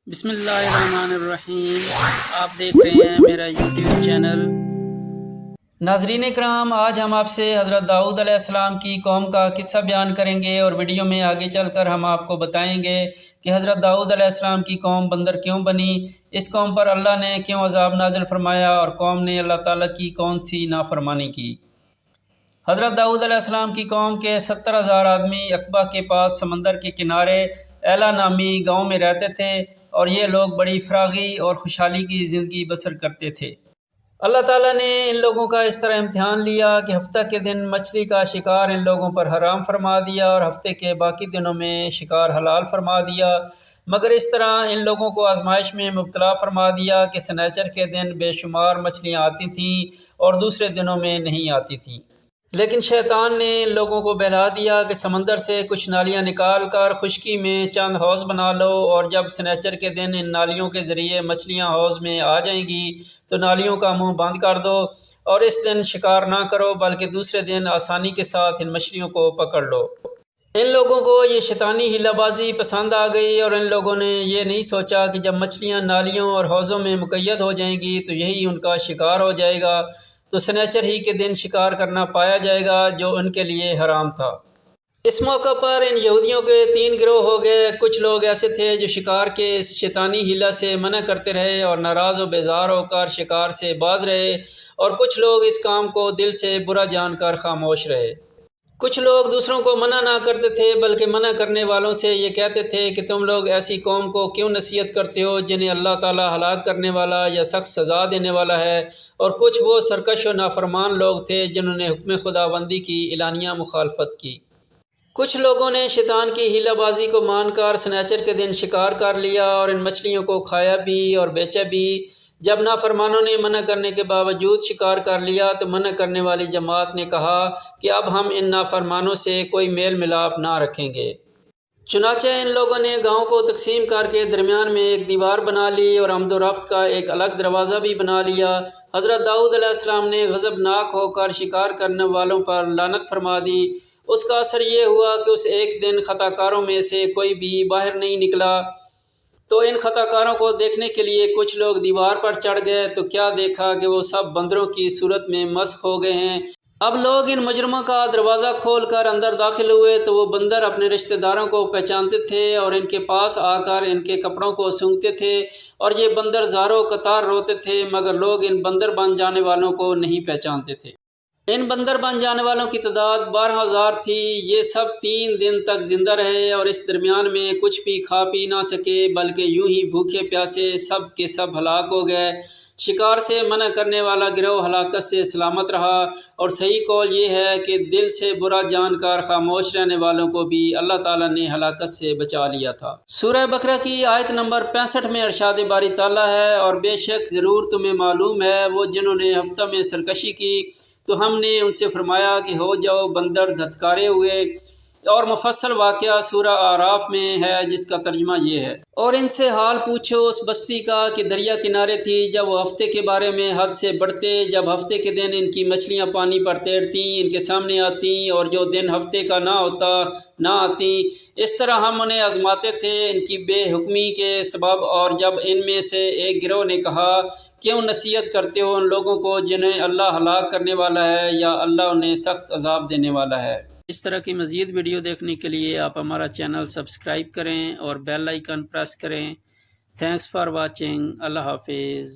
بسم اللہ الرحمن الرحیم۔ آپ دیکھ رہے ہیں میرا یوٹیوب چینل۔ ناظرین کرام، آج ہم آپ سے حضرت داؤد علیہ السلام کی قوم کا قصہ بیان کریں گے، اور ویڈیو میں آگے چل کر ہم آپ کو بتائیں گے کہ حضرت داؤد علیہ السلام کی قوم بندر کیوں بنی، اس قوم پر اللہ نے کیوں عذاب نازل فرمایا، اور قوم نے اللہ تعالیٰ کی کون سی نافرمانی کی۔ حضرت داؤد علیہ السلام کی قوم کے 70,000 آدمی عقبہ کے پاس سمندر کے کنارے ایلا نامی گاؤں میں رہتے تھے، اور یہ لوگ بڑی فراغی اور خوشحالی کی زندگی بسر کرتے تھے۔ اللہ تعالیٰ نے ان لوگوں کا اس طرح امتحان لیا کہ ہفتہ کے دن مچھلی کا شکار ان لوگوں پر حرام فرما دیا، اور ہفتے کے باقی دنوں میں شکار حلال فرما دیا، مگر اس طرح ان لوگوں کو آزمائش میں مبتلا فرما دیا کہ سنیچر کے دن بے شمار مچھلیاں آتی تھیں اور دوسرے دنوں میں نہیں آتی تھیں۔ لیکن شیطان نے ان لوگوں کو بہلا دیا کہ سمندر سے کچھ نالیاں نکال کر خشکی میں چند حوض بنا لو، اور جب سنیچر کے دن ان نالیوں کے ذریعے مچھلیاں حوض میں آ جائیں گی تو نالیوں کا منہ بند کر دو، اور اس دن شکار نہ کرو بلکہ دوسرے دن آسانی کے ساتھ ان مچھلیوں کو پکڑ لو۔ ان لوگوں کو یہ شیطانی ہیلہ بازی پسند آ گئی، اور ان لوگوں نے یہ نہیں سوچا کہ جب مچھلیاں نالیوں اور حوضوں میں مقید ہو جائیں گی تو یہی ان کا شکار ہو جائے گا، تو سنیچر ہی کے دن شکار کرنا پایا جائے گا جو ان کے لیے حرام تھا۔ اس موقع پر ان یہودیوں کے 3 گروہ ہو گئے۔ کچھ لوگ ایسے تھے جو شکار کے اس شیطانی ہیلہ سے منع کرتے رہے اور ناراض و بیزار ہو کر شکار سے باز رہے، اور کچھ لوگ اس کام کو دل سے برا جان کر خاموش رہے۔ کچھ لوگ دوسروں کو منع نہ کرتے تھے بلکہ منع کرنے والوں سے یہ کہتے تھے کہ تم لوگ ایسی قوم کو کیوں نصیحت کرتے ہو جنہیں اللہ تعالیٰ ہلاک کرنے والا یا سخت سزا دینے والا ہے، اور کچھ وہ سرکش و نافرمان لوگ تھے جنہوں نے حکم خداوندی کی اعلانیہ مخالفت کی۔ کچھ لوگوں نے شیطان کی ہیلہ بازی کو مان کر سنیچر کے دن شکار کر لیا اور ان مچھلیوں کو کھایا بھی اور بیچا بھی۔ جب نافرمانوں نے منع کرنے کے باوجود شکار کر لیا تو منع کرنے والی جماعت نے کہا کہ اب ہم ان نافرمانوں سے کوئی میل ملاپ نہ رکھیں گے۔ چنانچہ ان لوگوں نے گاؤں کو تقسیم کر کے درمیان میں ایک دیوار بنا لی اور آمد و رفت کا ایک الگ دروازہ بھی بنا لیا۔ حضرت داؤد علیہ السلام نے غضبناک ہو کر شکار کرنے والوں پر لعنت فرما دی۔ اس کا اثر یہ ہوا کہ اس ایک دن خطا کاروں میں سے کوئی بھی باہر نہیں نکلا، تو ان خطا کاروں کو دیکھنے کے لیے کچھ لوگ دیوار پر چڑھ گئے تو کیا دیکھا کہ وہ سب بندروں کی صورت میں مسخ ہو گئے ہیں۔ اب لوگ ان مجرموں کا دروازہ کھول کر اندر داخل ہوئے تو وہ بندر اپنے رشتہ داروں کو پہچانتے تھے اور ان کے پاس آ کر ان کے کپڑوں کو سونگھتے تھے، اور یہ بندر زاروں قطار روتے تھے، مگر لوگ ان بندر بن جانے والوں کو نہیں پہچانتے تھے۔ ان بندر بن جانے والوں کی تعداد 12,000 تھی۔ یہ سب 3 دن تک زندہ رہے اور اس درمیان میں کچھ بھی کھا پی نہ سکے، بلکہ یوں ہی بھوکے پیاسے سب کے سب ہلاک ہو گئے۔ شکار سے منع کرنے والا گروہ ہلاکت سے سلامت رہا، اور صحیح قول یہ ہے کہ دل سے برا جان کر خاموش رہنے والوں کو بھی اللہ تعالیٰ نے ہلاکت سے بچا لیا تھا۔ سورہ بقرہ کی آیت نمبر 65 میں ارشاد باری تعالیٰ ہے، اور بے شک ضرور تمہیں معلوم ہے وہ جنہوں نے ہفتہ میں سرکشی کی تو ہم نے ان سے فرمایا کہ ہو جاؤ بندر دھتکارے ہوئے۔ اور مفصل واقعہ سورہ اعراف میں ہے جس کا ترجمہ یہ ہے۔ اور ان سے حال پوچھو اس بستی کا کہ دریا کنارے تھی، جب وہ ہفتے کے بارے میں حد سے بڑھتے، جب ہفتے کے دن ان کی مچھلیاں پانی پر تیرتیں، ان کے سامنے آتیں، اور جو دن ہفتے کا نہ ہوتا نہ آتیں۔ اس طرح ہم انہیں آزماتے تھے ان کی بے حکمی کے سبب۔ اور جب ان میں سے ایک گروہ نے کہا کیوں نصیحت کرتے ہو ان لوگوں کو جنہیں اللہ ہلاک کرنے والا ہے یا اللہ انہیں سخت عذاب دینے والا ہے۔ اس طرح کی مزید ویڈیو دیکھنے کے لیے آپ ہمارا چینل سبسکرائب کریں اور بیل آئیکن پریس کریں۔ Thanks for watching. اللہ حافظ۔